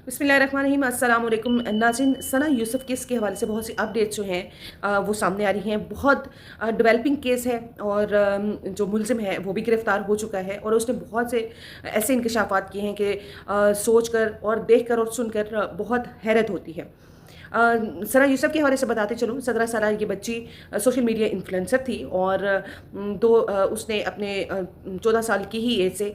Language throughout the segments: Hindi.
बिस्मिल्लाहिर्रहमानिर्रहीम अस्सलाम वालेकुम नाज़रीन। सना यूसुफ केस के हवाले से बहुत सी अपडेट्स जो हैं वो सामने आ रही हैं। बहुत डेवलपिंग केस है और जो मुलजिम है वो भी गिरफ़्तार हो चुका है और उसने बहुत से ऐसे इंकशाफात किए हैं कि सोच कर और देख कर और सुनकर बहुत हैरत होती है। सना यूसुफ के हवाले से बताते चलूँ। 17 साल ये बच्ची सोशल मीडिया इन्फ्लुएंसर थी और उसने अपने 14 साल की ही एज से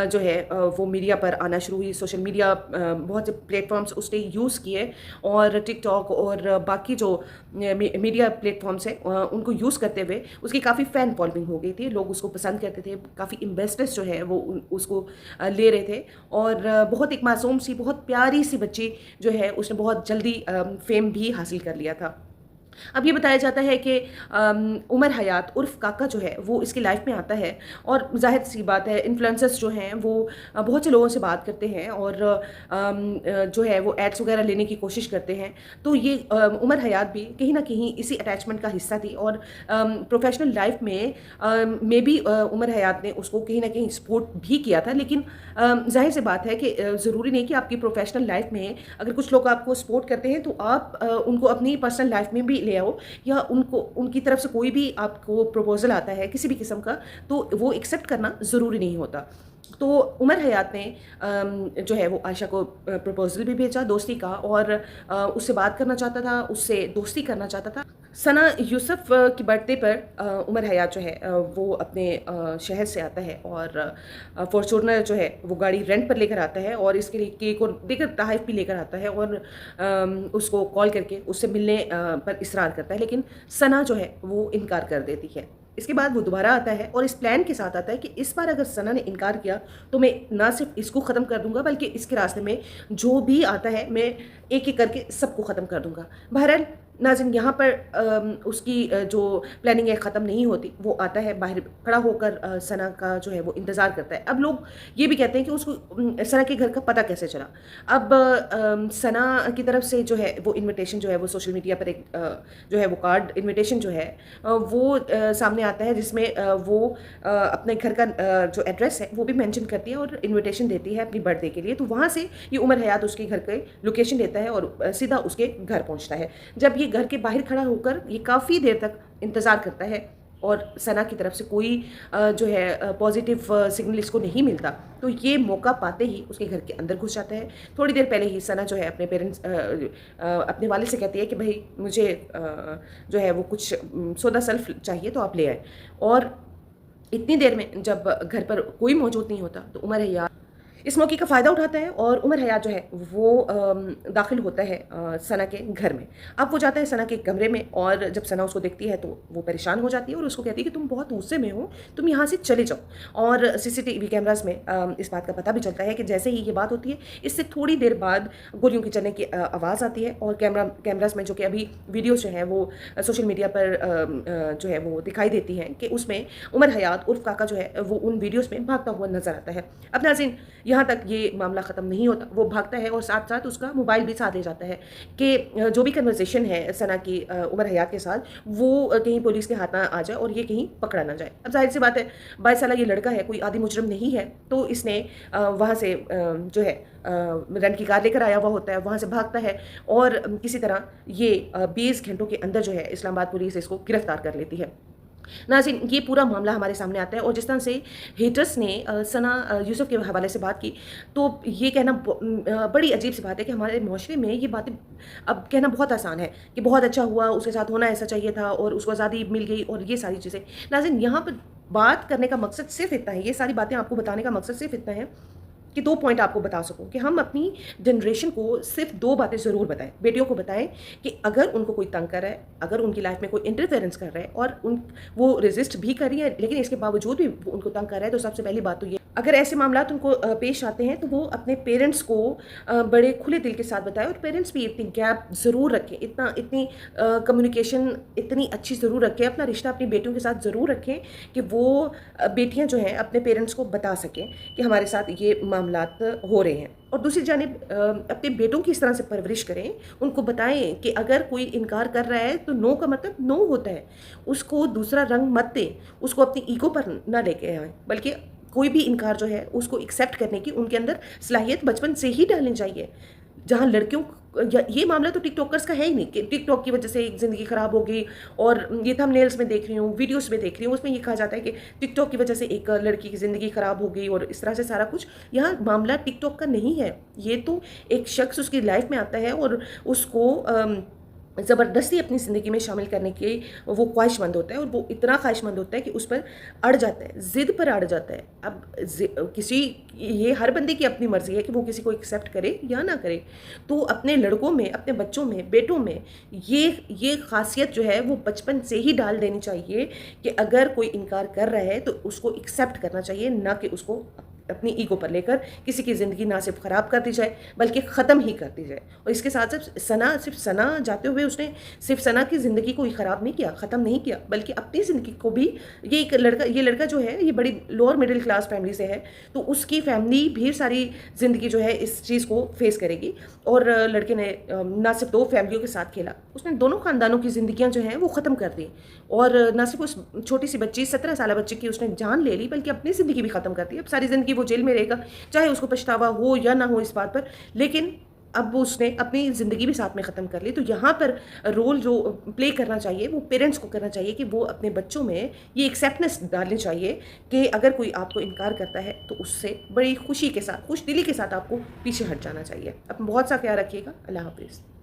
जो है वो मीडिया पर आना शुरू हुई। सोशल मीडिया बहुत से प्लेटफॉर्म्स उसने यूज़ किए और टिकटॉक और बाकी जो मीडिया प्लेटफॉर्म्स हैं उनको यूज़ करते हुए उसकी काफ़ी फ़ैन फॉलोइंग हो गई थी। लोग उसको पसंद करते थे, काफ़ी इन्वेस्टर्स जो है वो उसको ले रहे थे और बहुत एक मासूम सी बहुत प्यारी सी बच्ची जो है उसने बहुत जल्दी फ़ेम भी हासिल कर लिया था। अब ये बताया जाता है कि उमर हयात उर्फ़ काका जो है वो इसकी लाइफ में आता है और ज़ाहिर-सी बात है इन्फ्लुएंसर्स जो हैं वो बहुत से लोगों से बात करते हैं और जो है वो एड्स वगैरह लेने की कोशिश करते हैं। तो ये उमर हयात भी कहीं न कहीं इसी अटैचमेंट का हिस्सा थी और प्रोफ़ेशनल लाइफ में मेबी उमर हयात ने उसको कहीं न कहीं सपोर्ट भी किया था। लेकिन ज़ाहिर-सी बात है कि ज़रूरी नहीं कि आपकी प्रोफ़ेशनल लाइफ में अगर कुछ लोग आपको सपोर्ट करते हैं तो आप उनको अपनी पर्सनल लाइफ में भी ले आओ या उनको उनकी तरफ से कोई भी आपको प्रपोज़ल आता है किसी भी किस्म का तो वो एक्सेप्ट करना ज़रूरी नहीं होता। तो उमर हयात ने जो है वो आयशा को प्रपोज़ल भी भेजा दोस्ती का और उससे बात करना चाहता था, उससे दोस्ती करना चाहता था। सना यूसुफ की बर्थडे पर उमर हयात जो है वो अपने शहर से आता है और फॉर्च्यूनर जो है वो गाड़ी रेंट पर लेकर आता है और इसके लिए केक और देकर तोहफ़े भी लेकर आता है और उसको कॉल करके उससे मिलने पर इसरार करता है। लेकिन सना जो है वो इनकार कर देती है। इसके बाद वो दोबारा आता है और इस प्लान के साथ आता है कि इस बार अगर सना ने इनकार किया तो मैं ना सिर्फ इसको ख़त्म कर दूंगा बल्कि इसके रास्ते में जो भी आता है मैं एक-एक करके सबको ख़त्म कर दूंगा। बहरहाल नाज़रीन यहाँ पर उसकी जो प्लानिंग है ख़त्म नहीं होती। वो आता है बाहर खड़ा होकर सना का जो है वो इंतज़ार करता है। अब लोग ये भी कहते हैं कि उसको सना के घर का पता कैसे चला। अब सना की तरफ से जो है वो इन्विटेशन जो है वो सोशल मीडिया पर एक जो है वो कार्ड इन्विटेशन जो है वो सामने आता है जिसमें वो अपने घर का जो एड्रेस है वो भी मेंशन करती है और इन्विटेशन देती है अपनी बर्थडे के लिए। तो वहाँ से ये उमर हयात उसके घर के लोकेशन देता है और सीधा उसके घर पहुँचता है। जब ये घर के बाहर खड़ा होकर ये काफ़ी देर तक इंतज़ार करता है और सना की तरफ से कोई जो है पॉजिटिव सिग्नल इसको नहीं मिलता तो ये मौका पाते ही उसके घर के अंदर घुस जाता है। थोड़ी देर पहले ही सना जो है अपने पेरेंट्स अपने वालिद से कहती है कि भाई मुझे जो है वो कुछ सौदा सल्फ चाहिए तो आप ले आए। और इतनी देर में जब घर पर कोई मौजूद नहीं होता तो उमर हयात इस मौके का फ़ायदा उठाता है और उमर हयात जो है वो दाखिल होता है सना के घर में। अब वो जाता है सना के कमरे में और जब सना उसको देखती है तो वो परेशान हो जाती है और उसको कहती है कि तुम बहुत गुस्से में हो, तुम यहाँ से चले जाओ। और सीसीटीवी कैमराज में इस बात का पता भी चलता है कि जैसे ही ये बात होती है इससे थोड़ी देर बाद गोलियों की चलने की आवाज़ आती है और कैमराज में जो कि अभी वीडियोज़ जो हैं वो सोशल मीडिया पर जो है वो दिखाई देती हैं कि उसमें उमर हयात उर्फ काका जो है वो उन वीडियोज़ में भागता हुआ नजर आता है। अब नाज़रीन यहाँ तक ये मामला ख़त्म नहीं होता। वो भागता है और साथ साथ उसका मोबाइल भी साथ ले जाता है कि जो भी कन्वर्सेशन है सना की उमर हयात के साथ वो कहीं पुलिस के हाथ ना आ जाए और ये कहीं पकड़ा ना जाए। अब जाहिर सी बात है 22 साल ये लड़का है, कोई आदि मुजरम नहीं है। तो इसने वहाँ से जो है रेंट की कार लेकर आया हुआ होता है, वहाँ से भागता है और किसी तरह ये 20 घंटों के अंदर जो है इस्लामाबाद पुलिस इसको गिरफ्तार कर लेती है। नाज़रीन ये पूरा मामला हमारे सामने आता है और जिस तरह से हेटर्स ने सना यूसुफ के हवाले से बात की तो ये कहना बड़ी अजीब सी बात है कि हमारे माशरे में ये बातें अब कहना बहुत आसान है कि बहुत अच्छा हुआ, उसके साथ होना ऐसा चाहिए था और उसको आज़ादी मिल गई और ये सारी चीज़ें। नाज़रीन यहाँ पर बात करने का मकसद सिर्फ इतना है, ये सारी बातें आपको बताने का मकसद सिर्फ इतना है कि 2 पॉइंट आपको बता सकूं कि हम अपनी जनरेशन को सिर्फ 2 बातें ज़रूर बताएं। बेटियों को बताएं कि अगर उनको कोई तंग कर रहा है, अगर उनकी लाइफ में कोई इंटरफेरेंस कर रहा है और वो रेजिस्ट भी कर रही है लेकिन इसके बावजूद भी वो उनको तंग कर रहा है तो सबसे पहली बात तो ये अगर ऐसे मामलात उनको पेश आते हैं तो वो अपने पेरेंट्स को बड़े खुले दिल के साथ बताएं और पेरेंट्स भी इतनी गैप ज़रूर रखें, इतनी कम्युनिकेशन इतनी अच्छी ज़रूर रखें, अपना रिश्ता अपनी बेटियों के साथ ज़रूर रखें कि वो बेटियां जो हैं अपने पेरेंट्स को बता सकें कि हमारे साथ ये मामलात हो रहे हैं। और दूसरी जानिब अपने बेटों की इस तरह से परवरिश करें, उनको बताएं कि अगर कोई इनकार कर रहा है तो नो का मतलब नो होता है। उसको दूसरा रंग मत दें, उसको अपनी ईगो पर ना लेके आएँ बल्कि कोई भी इनकार जो है उसको एक्सेप्ट करने की उनके अंदर सलाहियत बचपन से ही डालनी चाहिए। जहाँ लड़कियों ये मामला तो टिकटॉकर्स का है ही नहीं कि टिकटॉक की वजह से एक ज़िंदगी ख़राब हो गई। और ये थंबनेल्स में देख रही हूँ, वीडियोस में देख रही हूँ, उसमें ये कहा जाता है कि टिकटॉक की वजह से एक लड़की की ज़िंदगी ख़राब हो गई और इस तरह से सारा कुछ। यहाँ मामला टिकटॉक का नहीं है, ये तो एक शख्स उसकी लाइफ में आता है और उसको ज़बरदस्ती अपनी ज़िंदगी में शामिल करने की वो ख्वाहिशमंद होता है, और वो इतना ख्वाहिशमंद होता है कि उस पर अड़ जाता है, ज़िद पर अड़ जाता है। अब किसी, ये हर बंदे की अपनी मर्ज़ी है कि वो किसी को एक्सेप्ट करे या ना करे। तो अपने लड़कों में, अपने बच्चों में, बेटों में ये ख़ासियत जो है वो बचपन से ही डाल देनी चाहिए कि अगर कोई इनकार कर रहा है तो उसको एक्सेप्ट करना चाहिए, ना कि उसको अपनी ईगो पर लेकर किसी की ज़िंदगी ना सिर्फ ख़राब कर दी जाए बल्कि ख़त्म ही कर दी जाए। और इसके साथ साथ सिर्फ सना जाते हुए उसने सिर्फ सना की ज़िंदगी को ही ख़राब नहीं किया, ख़त्म नहीं किया, बल्कि अपनी ज़िंदगी को भी। ये लड़का जो है ये बड़ी लोअर मिडिल क्लास फैमिली से है, तो उसकी फैमिली भी सारी ज़िंदगी जो है इस चीज़ को फेस करेगी। और लड़के ने ना सिर्फ 2 फैमिलियों के साथ खेला, उसने दोनों ख़ानदानों की ज़िंदगियाँ जो हैं वो ख़त्म कर दी। और ना सिर्फ उस छोटी सी बच्ची 17 साल बच्चे की उसने जान ले ली, बल्कि अपनी ज़िंदगी भी ख़त्म कर दी। अब सारी ज़िंदगी वो जेल में रहेगा, चाहे उसको पछतावा हो या ना हो इस बात पर, लेकिन अब वो उसने अपनी ज़िंदगी भी साथ में ख़त्म कर ली। तो यहाँ पर रोल जो प्ले करना चाहिए वो पेरेंट्स को करना चाहिए कि वो अपने बच्चों में ये एक्सेप्टनेस डालनी चाहिए कि अगर कोई आपको इनकार करता है तो उससे बड़ी खुशी के साथ, खुश दिली के साथ आपको पीछे हट जाना चाहिए। अब बहुत सा ख्याल रखिएगा। अल्लाह हाफ़िज़।